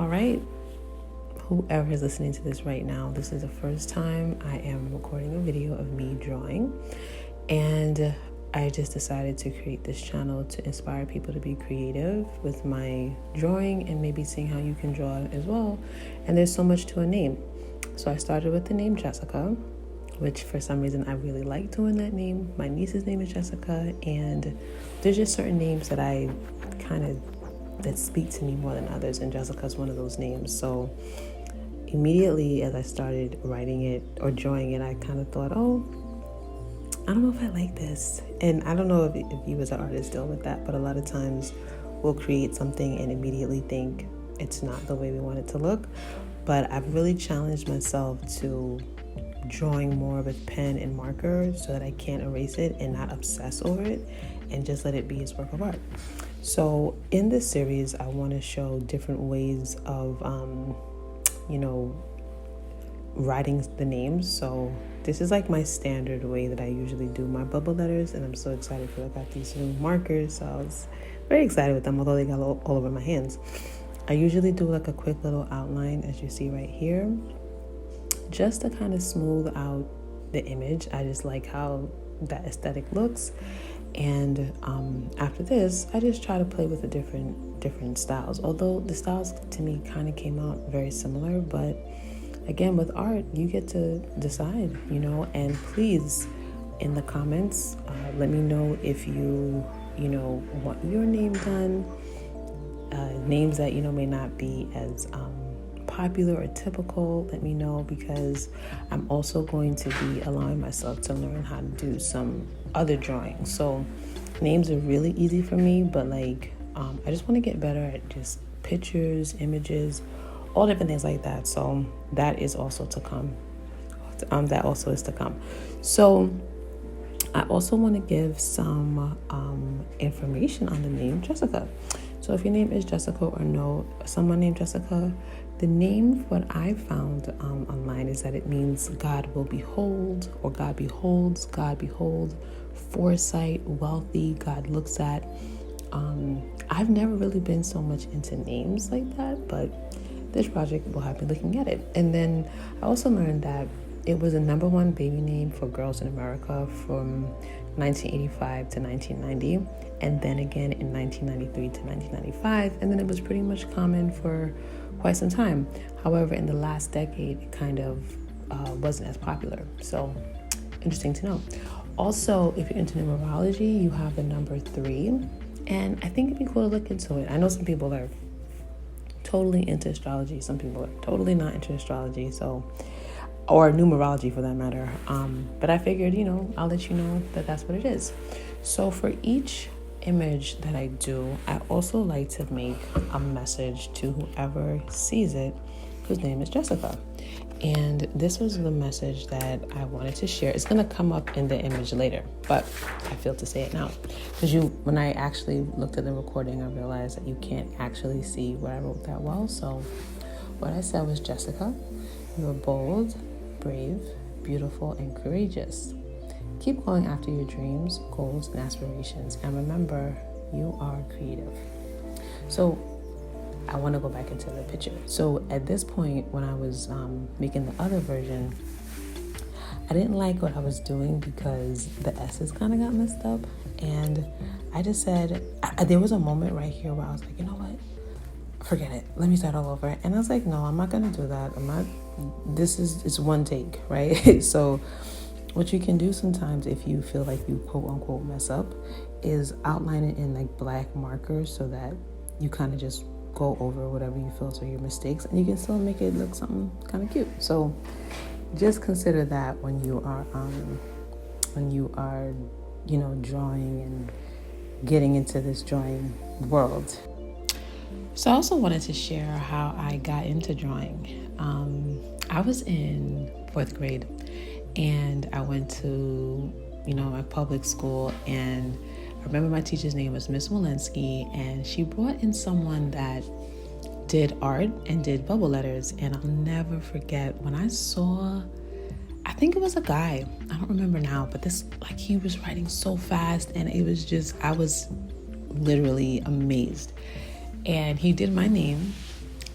All right, whoever is listening to this right now, this is the first time I am recording a video of me drawing, and I just decided to create this channel to inspire people to be creative with my drawing and maybe seeing how you can draw as well. And there's so much to a name. So I started with the name Jessica, which for some reason I really like doing that name. My niece's name is Jessica, and there's just certain names that that speak to me more than others, and Jessica's one of those names. So immediately as I started writing it or drawing it, I kind of thought, oh, I don't know if I like this. And I don't know if you as an artist deal with that, but a lot of times we'll create something and immediately think it's not the way we want it to look. But I've really challenged myself to drawing more with pen and marker so that I can't erase it and not obsess over it and just let it be its work of art. So in this series, I want to show different ways of, writing the names. So this is like my standard way that I usually do my bubble letters, and I'm so excited because I got these new markers. So I was very excited with them, although they got all over my hands. I usually do like a quick little outline, as you see right here, just to kind of smooth out the image. I just like how that aesthetic looks. And after this, I just try to play with the different styles. Although the styles to me kind of came out very similar, but again, with art, you get to decide, and please, in the comments, let me know if you want your name done, names that, may not be as popular or typical. Let me know, because I'm also going to be allowing myself to learn how to do some other drawings. So names are really easy for me, but I just want to get better at just pictures, images, all different things like that. So that is also to come. That also is to come. So I also want to give some information on the name Jessica. So if your name is Jessica or know someone named Jessica, the name, what I found online, is that it means God will behold, or God beholds, God behold, foresight, wealthy, God looks at. I've never really been so much into names like that, but this project will have me looking at it. And then I also learned that it was a #1 baby name for girls in America from 1985 to 1990, and then again in 1993 to 1995, and then it was pretty much common for quite some time. However, in the last decade, it kind of wasn't as popular. So interesting to know. Also, if you're into numerology, you have the number 3, and I think it'd be cool to look into it. I know some people are totally into astrology, some people are totally not into astrology, or numerology for that matter. But I figured, I'll let you know that that's what it is. So for each image that I do, I also like to make a message to whoever sees it, whose name is Jessica. And this was the message that I wanted to share. It's going to come up in the image later, but I feel to say it now. Because when I actually looked at the recording, I realized that you can't actually see what I wrote that well. So what I said was, Jessica, you are bold, brave, beautiful, and courageous. Keep going after your dreams, goals, and aspirations. And remember, you are creative. So I want to go back into the picture. So at this point, when I was making the other version, I didn't like what I was doing because the S's kind of got messed up. And I just said, there was a moment right here where I was like, you know what? Forget it. Let me start all over. And I was like, no, I'm not going to do that. It's one take, right? So what you can do sometimes if you feel like you quote unquote mess up is outline it in black markers so that you kind of just go over whatever you feel are your mistakes, and you can still make it look something kind of cute. So just consider that when you are drawing and getting into this drawing world. So I also wanted to share how I got into drawing. I was in 4th grade, and I went to my public school, and I remember my teacher's name was Miss Walensky, and she brought in someone that did art and did bubble letters. And I'll never forget when I saw, I think it was a guy, I don't remember now, but he was writing so fast, and it was just, I was literally amazed. And he did my name,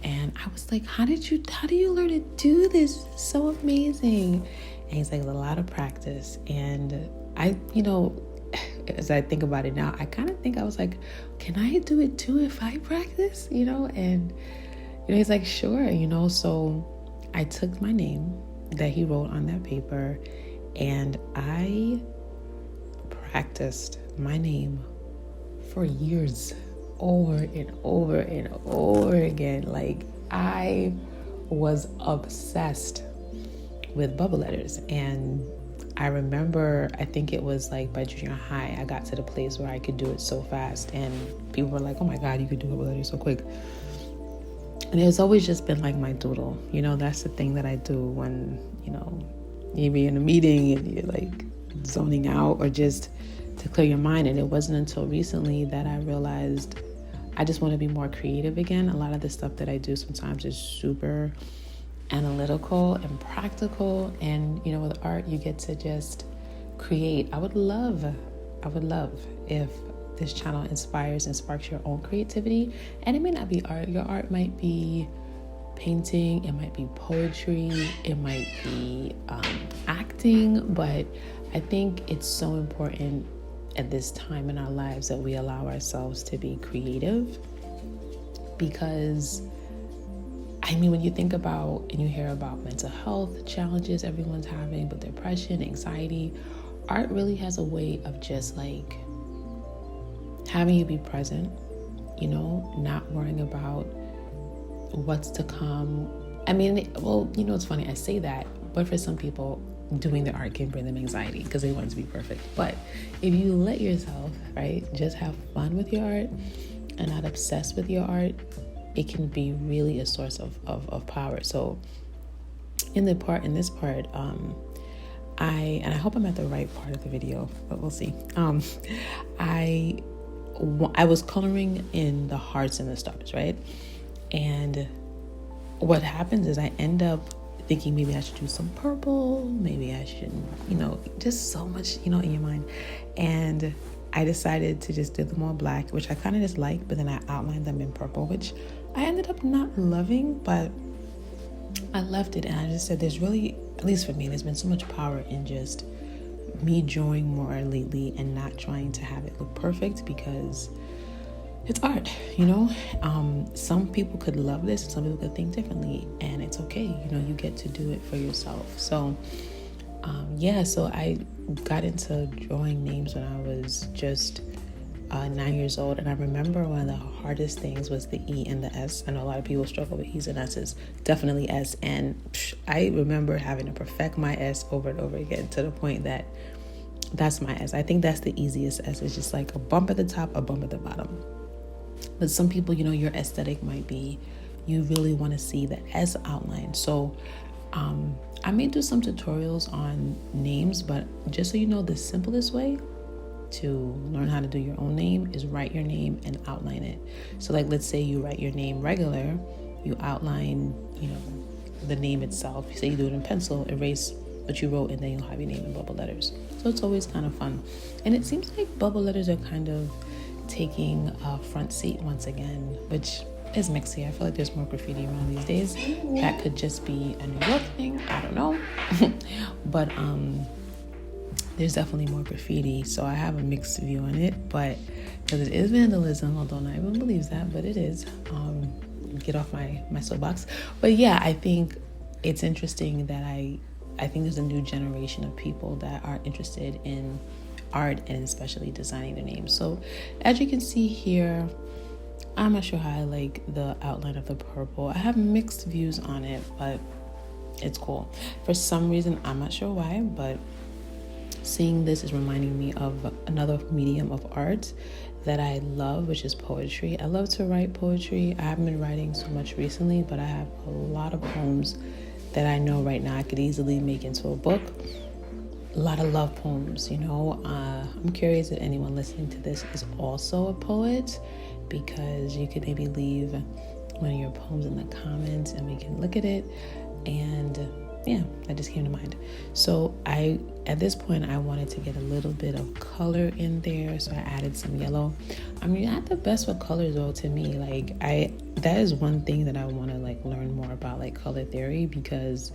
And I was like, how do you learn to do this? It's so amazing. And he's like, a lot of practice. And I, as I think about it now, I kind of think I was like, can I do it too if I practice? And he's like, sure. So I took my name that he wrote on that paper and I practiced my name for years, over and over and over again. Like, I was obsessed with bubble letters. And I remember, I think it was like by junior high, I got to the place where I could do it so fast. And people were like, oh my God, you could do bubble letters so quick. And it's always just been like my doodle. That's the thing that I do when, you be in a meeting and you're like zoning out or just to clear your mind. And it wasn't until recently that I realized I just want to be more creative again. A lot of the stuff that I do sometimes is super analytical and practical. And, with art, you get to just create. I would love if this channel inspires and sparks your own creativity. And it may not be art. Your art might be painting, it might be poetry, it might be acting, but I think it's so important at this time in our lives that we allow ourselves to be creative, because when you think about and you hear about mental health challenges everyone's having, but depression, anxiety, art really has a way of just like having you be present, not worrying about what's to come. It's funny, I say that, but for some people, doing the art can bring them anxiety because they want it to be perfect. But if you let yourself, right, just have fun with your art and not obsess with your art, it can be really a source of power. So in this part, I hope I'm at the right part of the video, but we'll see. I was coloring in the hearts and the stars, right? And what happens is I end up thinking maybe I should do some purple, maybe I should, just so much, in your mind. And I decided to just do them all black, which I kind of just like, but then I outlined them in purple, which I ended up not loving, but I left it. And I just said, there's really, at least for me, there's been so much power in just me drawing more lately and not trying to have it look perfect, because it's art, some people could love this and some people could think differently, and it's okay. You get to do it for yourself. So so I got into drawing names when I was just 9 years old. And I remember one of the hardest things was the E and the S. I know a lot of people struggle with E's and S's, definitely S. And I remember having to perfect my S over and over again to the point that that's my S. I think that's the easiest S. It's just like a bump at the top, a bump at the bottom. But some people, your aesthetic might be, you really want to see the S outline. So I may do some tutorials on names, but just so you know, the simplest way to learn how to do your own name is write your name and outline it. So like, let's say you write your name regular, you outline, the name itself. Say you do it in pencil, erase what you wrote, and then you'll have your name in bubble letters. So it's always kind of fun. And it seems like bubble letters are kind of taking a front seat once again, which is mixy. I feel like there's more graffiti around these days. That could just be a New York thing, I don't know. But there's definitely more graffiti, so I have a mixed view on it. But because it is vandalism, although not everyone believes that, but it is. Get off my soapbox. But yeah, I think it's interesting that I think there's a new generation of people that are interested in art and especially designing their names. So as you can see here, I'm not sure how I like the outline of the purple. I have mixed views on it, but it's cool. For some reason, I'm not sure why, but seeing this is reminding me of another medium of art that I love, which is poetry. I love to write poetry. I haven't been writing so much recently, but I have a lot of poems that I know right now I could easily make into a book. A lot of love poems, I'm curious if anyone listening to this is also a poet, because you could maybe leave one of your poems in the comments and we can look at it. And yeah, that just came to mind. So at this point, I wanted to get a little bit of color in there, so I added some yellow. I mean, not the best with colors though to me. Like that is one thing that I want to like learn more about, like color theory, because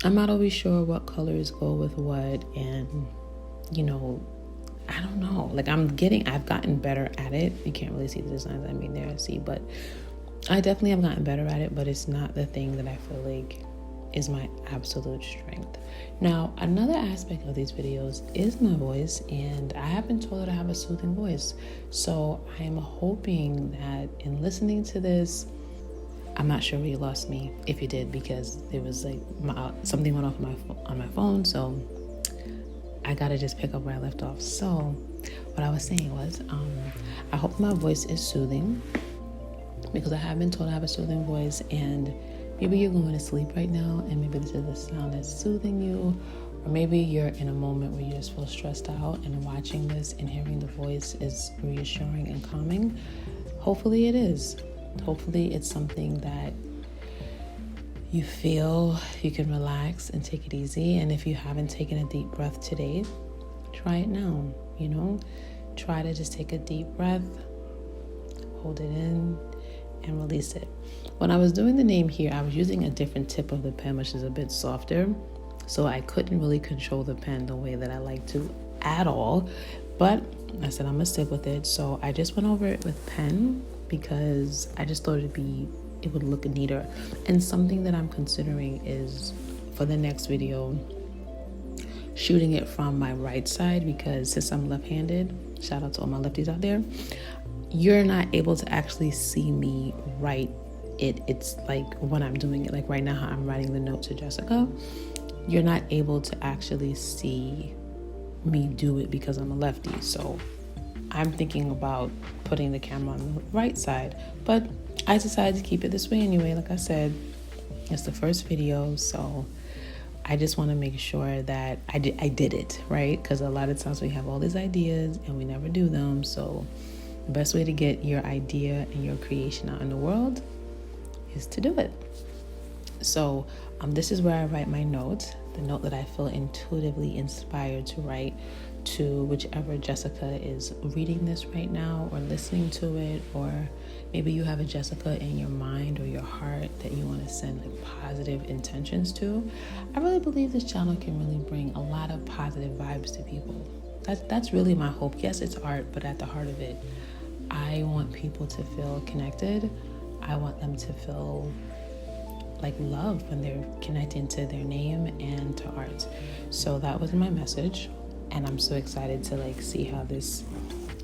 I'm not always sure what colors go with what, and you know, I don't know. Like I've gotten better at it. You can't really see the designs I made there, see, but I definitely have gotten better at it, but it's not the thing that I feel like is my absolute strength. Now, another aspect of these videos is my voice, and I have been told that I have a soothing voice. So I am hoping that in listening to this, I'm not sure where you lost me, if you did, because there was like something went off on my phone, so I gotta just pick up where I left off. So what I was saying was, I hope my voice is soothing, because I have been told I have a soothing voice, and maybe you're going to sleep right now, and maybe this is the sound that's soothing you, or maybe you're in a moment where you just feel stressed out, and watching this and hearing the voice is reassuring and calming. Hopefully it is. Hopefully it's something that you feel you can relax and take it easy. And if you haven't taken a deep breath today, try it now. You know, try to just take a deep breath, hold it in, and release it. When I was doing the name here, I was using a different tip of the pen, which is a bit softer, so I couldn't really control the pen the way that I like to at all. But I said I'm gonna stick with it, so I just went over it with pen because I just thought it would look neater. And something that I'm considering is, for the next video, shooting it from my right side, because since I'm left-handed, shout out to all my lefties out there, you're not able to actually see me write it. It's like when I'm doing it, like right now how I'm writing the note to Jessica, you're not able to actually see me do it because I'm a lefty. So I'm thinking about putting the camera on the right side, but I decided to keep it this way anyway. Like I said, it's the first video, so I just want to make sure that I did it right, because a lot of times we have all these ideas and we never do them. So the best way to get your idea and your creation out in the world is to do it. So this is where I write my note, the note that I feel intuitively inspired to write to whichever Jessica is reading this right now or listening to it, or maybe you have a Jessica in your mind or your heart that you want to send like positive intentions to. I really believe this channel can really bring a lot of positive vibes to people. That's really my hope. Yes, it's art, but at the heart of it, I want people to feel connected. I want them to feel like love when they're connecting to their name and to art. So that was my message, and I'm so excited to like see how this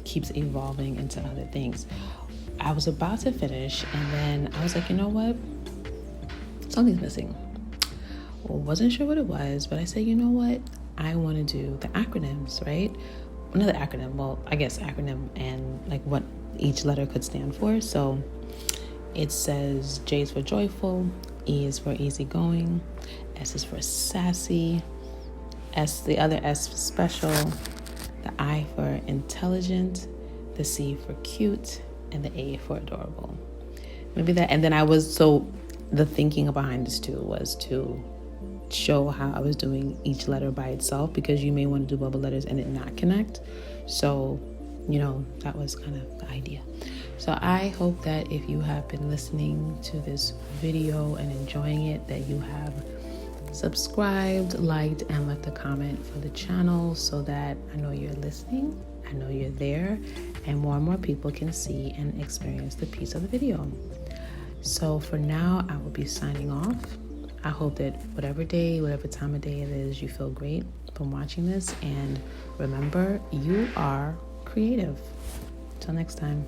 keeps evolving into other things. I was about to finish, and then I was like, you know what? Something's missing. Well, wasn't sure what it was, but I said, you know what? I want to do the acronyms, right? Another acronym, well, I guess acronym and like what each letter could stand for. So it says J is for joyful, E is for easygoing, S is for sassy, the other S for special, the I for intelligent, the C for cute, and the A for adorable. Maybe that, and then the thinking behind this too was to show how I was doing each letter by itself, because you may want to do bubble letters and it not connect. So, you know, that was kind of the idea. So I hope that if you have been listening to this video and enjoying it, that you have subscribed, liked, and left a comment for the channel, so that I know you're listening, I know you're there, and more people can see and experience the piece of the video. So for now, I will be signing off. I hope that whatever day, whatever time of day it is, you feel great from watching this. And remember, you are creative. Till next time.